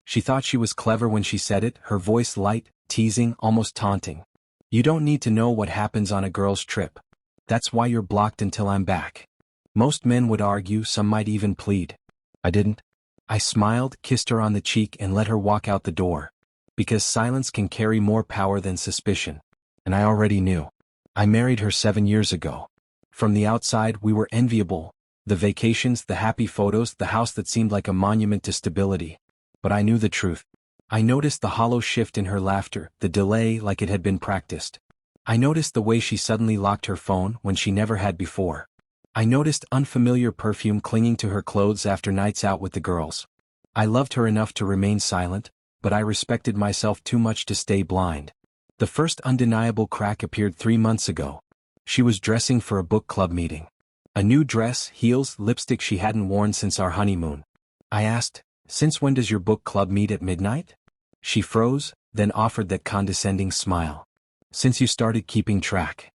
She thought she was clever when she said it, her voice light, teasing, almost taunting. You don't need to know what happens on a girl's trip. That's why you're blocked until I'm back. Most men would argue, some might even plead. I didn't. I smiled, kissed her on the cheek and let her walk out the door. Because silence can carry more power than suspicion. And I already knew. I married her 7 years ago. From the outside we were enviable. The vacations, the happy photos, the house that seemed like a monument to stability. But I knew the truth. I noticed the hollow shift in her laughter, the delay like it had been practiced. I noticed the way she suddenly locked her phone when she never had before. I noticed unfamiliar perfume clinging to her clothes after nights out with the girls. I loved her enough to remain silent, but I respected myself too much to stay blind. The first undeniable crack appeared 3 months ago. She was dressing for a book club meeting. A new dress, heels, lipstick she hadn't worn since our honeymoon. I asked, "Since when does your book club meet at midnight?" She froze, then offered that condescending smile. "Since you started keeping track."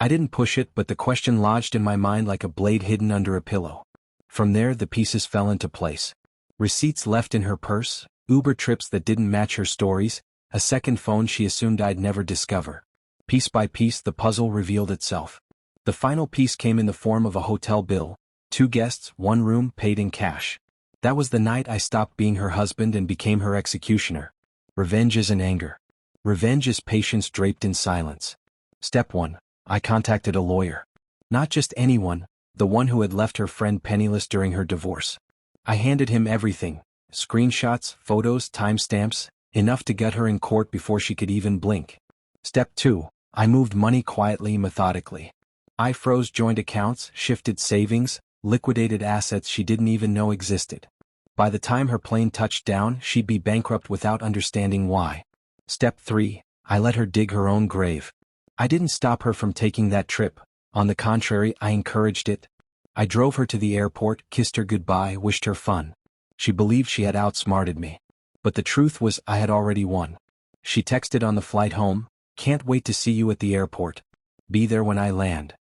I didn't push it, but the question lodged in my mind like a blade hidden under a pillow. From there the pieces fell into place. Receipts left in her purse, Uber trips that didn't match her stories, a second phone she assumed I'd never discover. Piece by piece the puzzle revealed itself. The final piece came in the form of a hotel bill, 2 guests, 1 room, paid in cash. That was the night I stopped being her husband and became her executioner. Revenge isn't anger. Revenge is patience draped in silence. Step 1. I contacted a lawyer. Not just anyone, the one who had left her friend penniless during her divorce. I handed him everything, screenshots, photos, timestamps, enough to get her in court before she could even blink. Step 2. I moved money quietly, methodically. I froze joint accounts, shifted savings, liquidated assets she didn't even know existed. By the time her plane touched down, she'd be bankrupt without understanding why. Step 3. I let her dig her own grave. I didn't stop her from taking that trip. On the contrary, I encouraged it. I drove her to the airport, kissed her goodbye, wished her fun. She believed she had outsmarted me. But the truth was I had already won. She texted on the flight home, "Can't wait to see you at the airport. Be there when I land."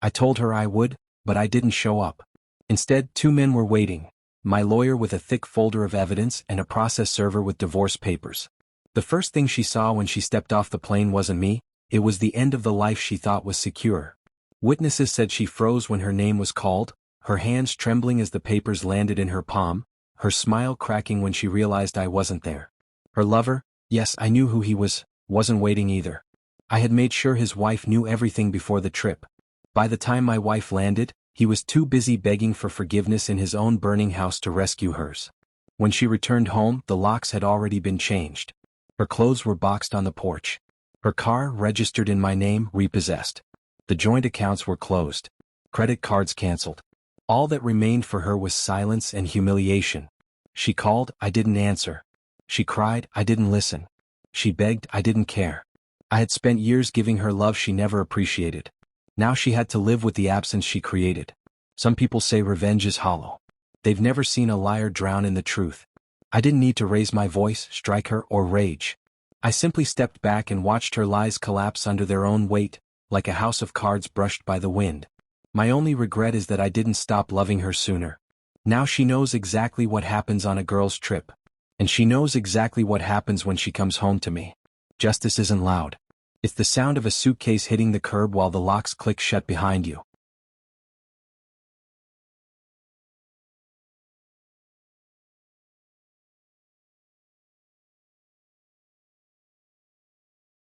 I told her I would, but I didn't show up. Instead, 2 men were waiting. My lawyer with a thick folder of evidence and a process server with divorce papers. The first thing she saw when she stepped off the plane wasn't me, it was the end of the life she thought was secure. Witnesses said she froze when her name was called, her hands trembling as the papers landed in her palm, her smile cracking when she realized I wasn't there. Her lover, yes, I knew who he was, wasn't waiting either. I had made sure his wife knew everything before the trip. By the time my wife landed, he was too busy begging for forgiveness in his own burning house to rescue hers. When she returned home, the locks had already been changed. Her clothes were boxed on the porch. Her car, registered in my name, repossessed. The joint accounts were closed. Credit cards canceled. All that remained for her was silence and humiliation. She called, I didn't answer. She cried, I didn't listen. She begged, I didn't care. I had spent years giving her love she never appreciated. Now she had to live with the absence she created. Some people say revenge is hollow. They've never seen a liar drown in the truth. I didn't need to raise my voice, strike her, or rage. I simply stepped back and watched her lies collapse under their own weight, like a house of cards brushed by the wind. My only regret is that I didn't stop loving her sooner. Now she knows exactly what happens on a girl's trip. And she knows exactly what happens when she comes home to me. Justice isn't loud. It's the sound of a suitcase hitting the curb while the locks click shut behind you.